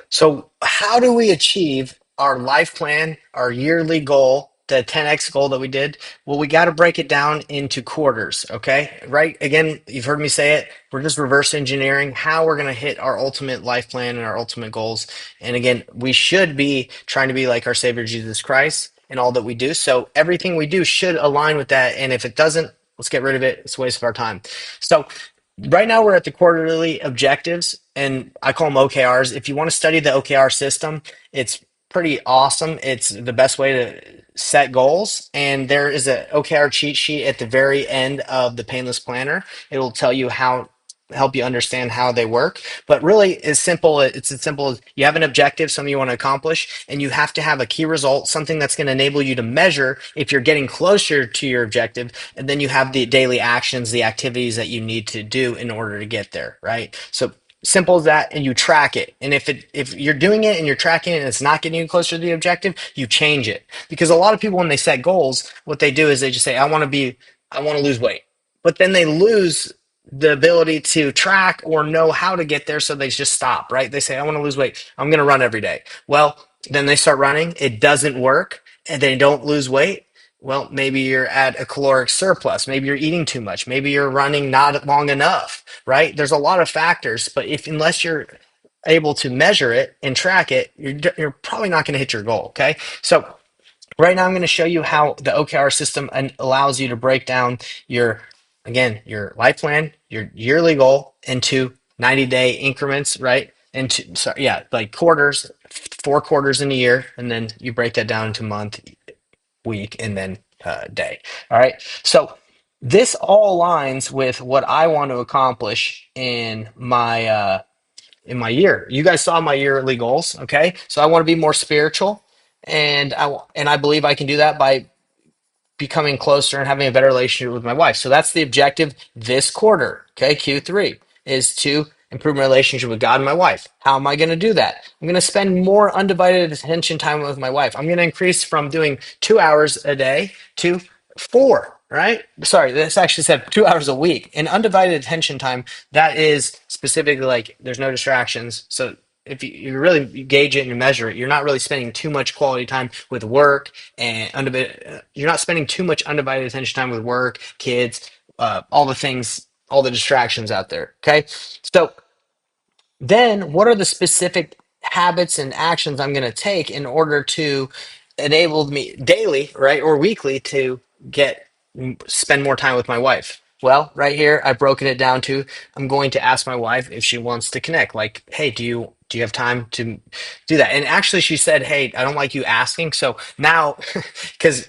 So, how do we achieve our life plan, our yearly goal, the 10x goal that we did? Well, we got to break it down into quarters, okay? Right? Again, you've heard me say it. We're just reverse engineering how we're going to hit our ultimate life plan and our ultimate goals. And again, we should be trying to be like our Savior Jesus Christ in all that we do. So, everything we do should align with that. And if it doesn't, let's get rid of it. It's a waste of our time. So, right now we're at the quarterly objectives, and I call them OKRs. If you want to study the OKR system, it's pretty awesome. It's the best way to set goals. And there is a OKR cheat sheet at the very end of the Painless Planner. It'll tell you how help you understand how they work. But really, it's as simple as you have an objective, something you want to accomplish, and you have to have a key result, something that's going to enable you to measure if you're getting closer to your objective. And then you have the daily actions, the activities that you need to do in order to get there, right? So simple as that, and you track it. And if you're doing it and you're tracking it and it's not getting you closer to the objective, you change it. Because a lot of people, when they set goals, what they do is they just say, I want to lose weight. But then they lose the ability to track or know how to get there, so they just stop, right? They say, I want to lose weight, I'm going to run every day. Well, then they start running, it doesn't work, and they don't lose weight. Well, maybe you're at a caloric surplus, maybe you're eating too much, maybe you're running not long enough, right? There's a lot of factors, but if unless you're able to measure it and track it, you're probably not going to hit your goal. Okay, so right now, I'm going to show you how the OKR system allows you to break down your, again, your life plan, your yearly goal into 90-day increments, right? Into, sorry, yeah, like quarters, 4 quarters in a year, and then you break that down into month, week, and then day. All right. So this all aligns with what I want to accomplish in my year. You guys saw my yearly goals, okay? So I want to be more spiritual, and I believe I can do that by becoming closer and having a better relationship with my wife. So that's the objective this quarter, okay? Q3 is to improve my relationship with God and my wife. How am I going to do that? I'm going to spend more undivided attention time with my wife. I'm going to increase from doing 2 hours a day to four, right? Sorry, this actually said 2 hours a week. And undivided attention time, that is specifically like there's no distractions. So if you really gauge it and you measure it, you're not really spending too much quality time with work and you're not spending too much undivided attention time with work, kids, all the things, all the distractions out there. Okay. So then what are the specific habits and actions I'm going to take in order to enable me daily, right, or weekly to get spend more time with my wife? Well, right here I've broken it down to I'm going to ask my wife if she wants to connect. Like, hey, do you have time to do that? And actually she said, hey, I don't like you asking. So now because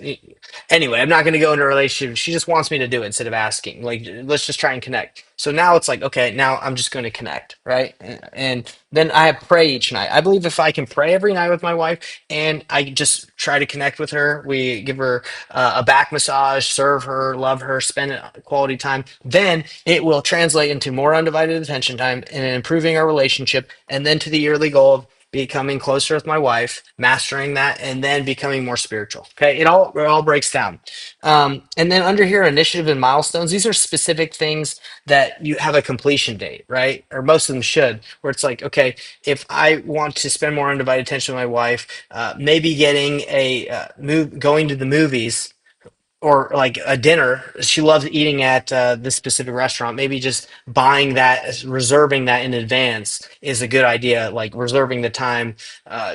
anyway, I'm not going to go into a relationship. She just wants me to do it instead of asking. Like, let's just try and connect. So now it's like, okay, now I'm just going to connect, right? And then I pray each night. I believe if I can pray every night with my wife and I just try to connect with her, we give her a back massage, serve her, love her, spend quality time, then it will translate into more undivided attention time and improving our relationship. And then to the yearly goal of becoming closer with my wife, mastering that, and then becoming more spiritual. Okay, it all breaks down. And then under here, initiative and milestones. These are specific things that you have a completion date, right? Or most of them should, where it's like, okay, if I want to spend more undivided attention with my wife, maybe getting going to the movies or like a dinner. She loves eating at this specific restaurant. Maybe just buying that, reserving that in advance is a good idea. Like reserving the time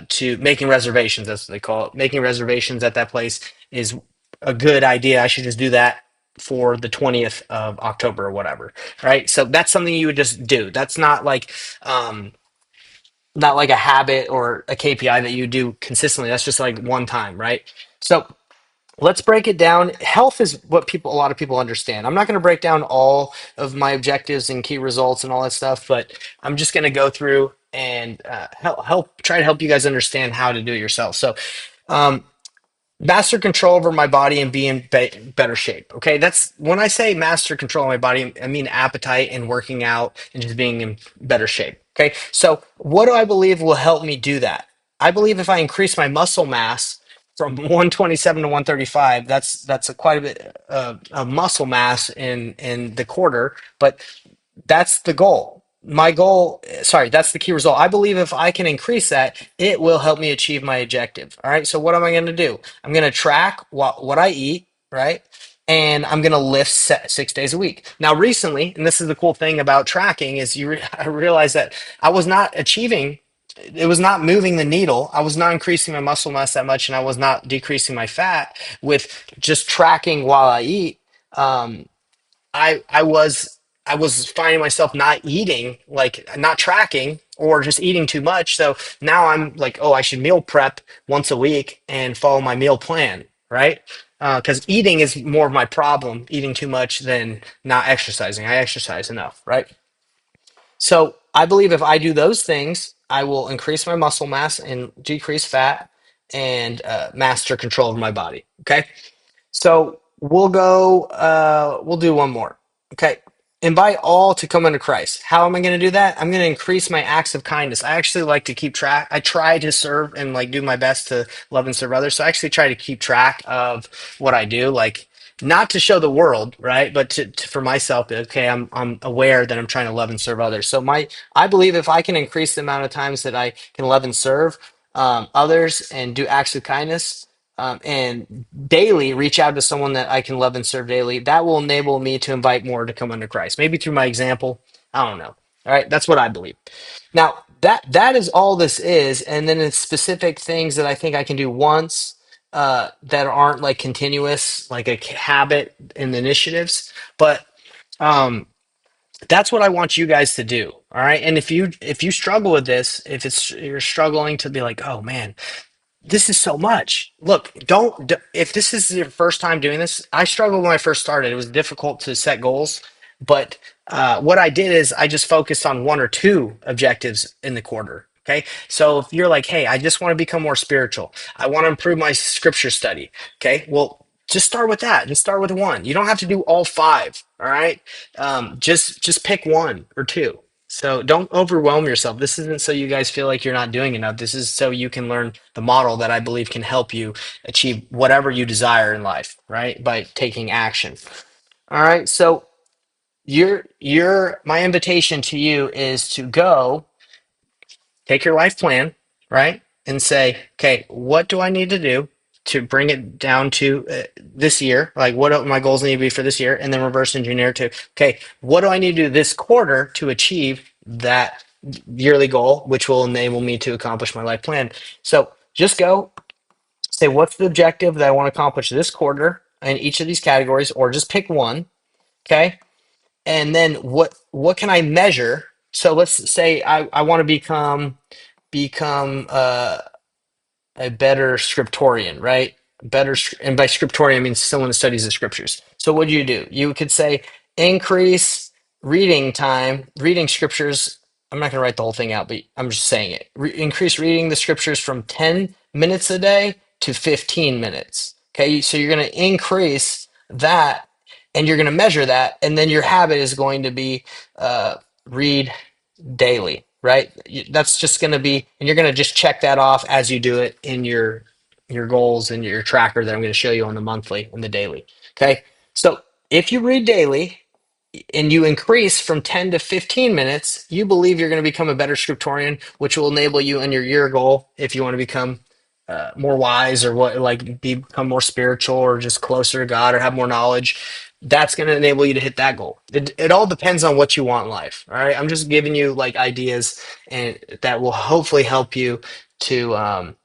to making reservations. That's what they call it. Making reservations at that place is a good idea. I should just do that for the 20th of October or whatever. Right. So that's something you would just do. That's not like a habit or a KPI that you do consistently. That's just like one time. Right. So let's break it down. Health is what a lot of people understand. I'm not going to break down all of my objectives and key results and all that stuff, but I'm just going to go through and try to help you guys understand how to do it yourself. So, um, master control over my body and be in better shape. Okay, that's when I say master control of my body, I mean appetite and working out and just being in better shape. Okay, so what do I believe will help me do that? I believe if I increase my muscle mass from 127 to 135, that's quite a bit of muscle mass in the quarter, but that's the goal. my goal, sorry, that's the key result. I believe if I can increase that, it will help me achieve my objective. All right. So what am I going to do? I'm going to track what I eat, right? And I'm going to lift 6 days a week. Now, recently, and this is the cool thing about tracking, is I realized that I was not achieving, it was not moving the needle. I was not increasing my muscle mass that much, and I was not decreasing my fat with just tracking while I eat. Um, I was finding myself not eating, like not tracking or just eating too much. So now I'm like, oh, I should meal prep once a week and follow my meal plan, right? Because eating is more of my problem, eating too much than not exercising. I exercise enough, right? So I believe if I do those things, I will increase my muscle mass and decrease fat and master control of my body. Okay. So we'll do one more. Okay. Invite all to come under Christ. How am I going to do that? I'm going to increase my acts of kindness. I actually like to keep track. I try to serve and like do my best to love and serve others. So I actually try to keep track of what I do, like not to show the world, right? But for myself, okay, I'm aware that I'm trying to love and serve others. So I believe if I can increase the amount of times that I can love and serve others and do acts of kindness, and daily reach out to someone that I can love and serve daily, that will enable me to invite more to come under Christ. Maybe through my example. I don't know. All right, that's what I believe. Now that is all this is, and then it's specific things that I think I can do once that aren't like continuous, like a habit and initiatives. But um, that's what I want you guys to do. All right, and if you struggle with this, if it's you're struggling to be like, oh man, this is so much. Look, if this is your first time doing this, I struggled when I first started. It was difficult to set goals, but what I did is I just focused on one or two objectives in the quarter. Okay. So if you're like, hey, I just want to become more spiritual, I want to improve my scripture study. Okay. Well, just start with that and start with one. You don't have to do all five. All right. Just pick one or two. So don't overwhelm yourself. This isn't so you guys feel like you're not doing enough. This is so you can learn the model that I believe can help you achieve whatever you desire in life, right? By taking action. All right. So your my invitation to you is to go take your life plan, right? And say, okay, what do I need to do to bring it down to this year? Like, what do my goals need to be for this year? And then reverse engineer to, okay, what do I need to do this quarter to achieve that yearly goal, which will enable me to accomplish my life plan? So just go say, what's the objective that I want to accomplish this quarter in each of these categories, or just pick one, okay? And then what can I measure? So let's say I want to become a better scriptorian, right? And by scriptorian I mean someone that studies the scriptures. So what do? You could say increase reading time, reading scriptures. I'm not going to write the whole thing out, but I'm just saying it. Increase reading the scriptures from 10 minutes a day to 15 minutes. Okay, so you're going to increase that, and you're going to measure that, and then your habit is going to be read daily, right? That's just going to be, and you're going to just check that off as you do it in your goals and your tracker that I'm going to show you on the monthly and the daily. Okay, so if you read daily and you increase from 10 to 15 minutes, you believe you're going to become a better scriptorian, which will enable you in your year goal if you want to become more wise or what, like become more spiritual or just closer to God or have more knowledge. That's going to enable you to hit that goal. It all depends on what you want in life. All right. I'm just giving you like ideas and that will hopefully help you to um,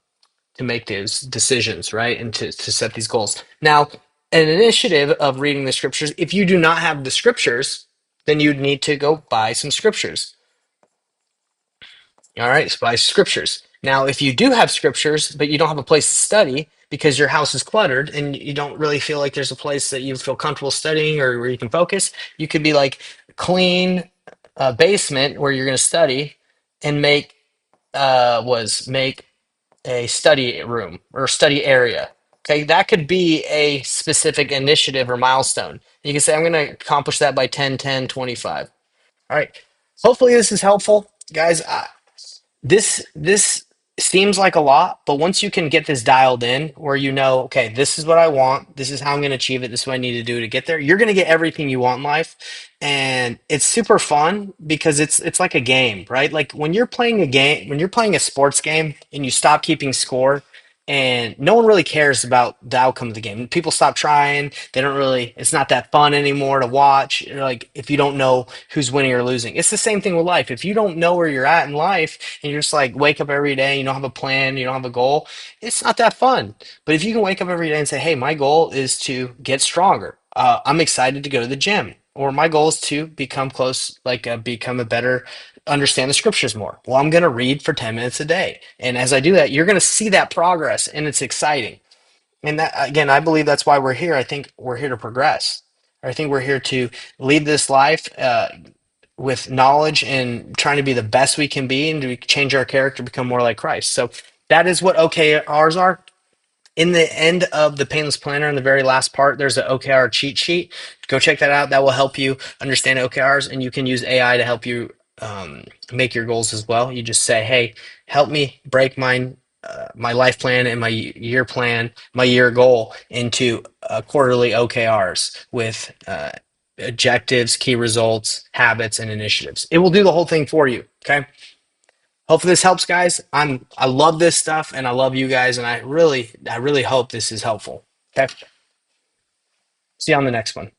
to make those decisions, right? And to set these goals. Now, an initiative of reading the scriptures, if you do not have the scriptures, then you'd need to go buy some scriptures. All right, so buy scriptures. Now, if you do have scriptures, but you don't have a place to study because your house is cluttered and you don't really feel like there's a place that you feel comfortable studying or where you can focus, you could be like clean basement where you're going to study and make a study room or study area. Okay, that could be a specific initiative or milestone. You can say, I'm going to accomplish that by 10, 10, 25. All right. Hopefully, this is helpful, guys. This seems like a lot, but once you can get this dialed in where you know, okay, this is what I want, this is how I'm going to achieve it, this is what I need to do to get there, you're going to get everything you want in life. And it's super fun because it's like a game, right? Like when you're playing a game, when you're playing a sports game and you stop keeping score and no one really cares about the outcome of the game. People stop trying. They don't really, it's not that fun anymore to watch. Like if you don't know who's winning or losing. It's the same thing with life. If you don't know where you're at in life and you're just like wake up every day, you don't have a plan, you don't have a goal, it's not that fun. But if you can wake up every day and say, hey, my goal is to get stronger. I'm excited to go to the gym. Or my goal is to become close, like become a better, understand the scriptures more. Well, I'm going to read for 10 minutes a day. And as I do that, you're going to see that progress and it's exciting. And that, again, I believe that's why we're here. I think we're here to progress. I think we're here to lead this life with knowledge and trying to be the best we can be and to change our character, become more like Christ. So that is what OKRs are. In the end of the Painless Planner, in the very last part, there's an OKR cheat sheet. Go check that out. That will help you understand OKRs, and you can use AI to help you make your goals as well. You just say, "Hey, help me break my life plan and my year plan, my year goal into quarterly OKRs with objectives, key results, habits, and initiatives." It will do the whole thing for you. Okay. Hopefully this helps, guys. I love this stuff and I love you guys, and I really hope this is helpful. Okay. See you on the next one.